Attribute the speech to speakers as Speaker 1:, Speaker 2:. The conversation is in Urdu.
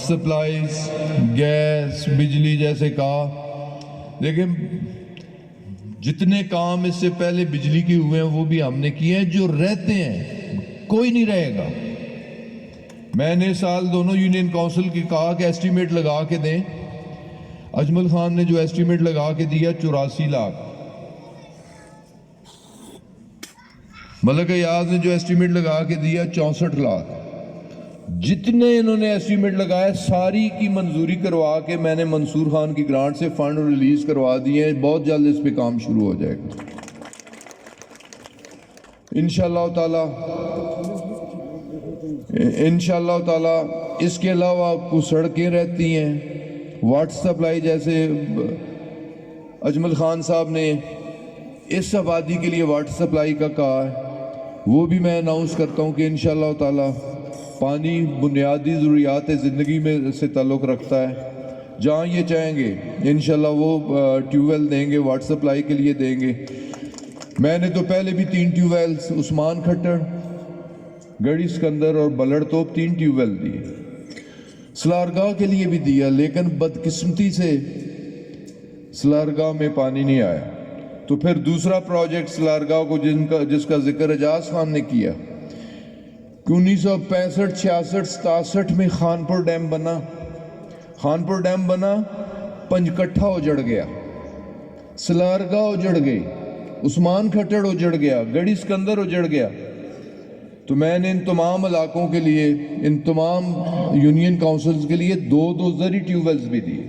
Speaker 1: سپلائیز، گیس، بجلی جیسے کہا، لیکن جتنے کام اس سے پہلے بجلی کے ہوئے ہیں وہ بھی ہم نے کیے ہیں، جو رہتے ہیں کوئی نہیں رہے گا۔ میں نے سال دونوں یونین کونسل کی کہا کہ ایسٹیمیٹ لگا کے دیں۔ اجمل خان نے جو ایسٹیمیٹ لگا کے دیا 84 لاکھ، ملک ایاز نے جو ایسٹیمیٹ لگا کے دیا 64 لاکھ۔ جتنے انہوں نے ایسٹیمیٹ لگایا ساری کی منظوری کروا کے میں نے منصور خان کی گرانٹ سے فنڈ ریلیز کروا دیے ہیں۔ بہت جلد اس پہ کام شروع ہو جائے گا انشاءاللہ تعالی۔ اس کے علاوہ کچھ سڑکیں رہتی ہیں، واٹر سپلائی جیسے اجمل خان صاحب نے اس آبادی کے لیے واٹر سپلائی کا کہا ہے، وہ بھی میں اناؤنس کرتا ہوں کہ انشاءاللہ تعالی پانی بنیادی ضروریات زندگی میں سے تعلق رکھتا ہے۔ جہاں یہ چاہیں گے انشاءاللہ وہ ٹیوب ویل دیں گے، واٹر سپلائی کے لیے دیں گے۔ میں نے تو پہلے بھی 3 ٹیوب ویلز عثمان کھٹڑ، گڑھی سکندر اور بلڑ توپ 3 ٹیوب ویل دیے، سلارگاہ کے لیے بھی دیا، لیکن بدقسمتی سے سلارگاہ میں پانی نہیں آیا۔ تو پھر دوسرا پروجیکٹ سلارگاہ کو جس کا ذکر اعجاز خان نے کیا کہ 1965 66 67 میں خانپور ڈیم بنا، پنجکٹھا اجڑ گیا، سلارگاہ اجڑ گئی، عثمان کھٹڑ اجڑ گیا، گڑھی سکندر اجڑ گیا۔ تو میں نے ان تمام علاقوں کے لیے، ان تمام یونین کاؤنسلز کے لیے 2 زرعی ٹیوب ویلز بھی دیے۔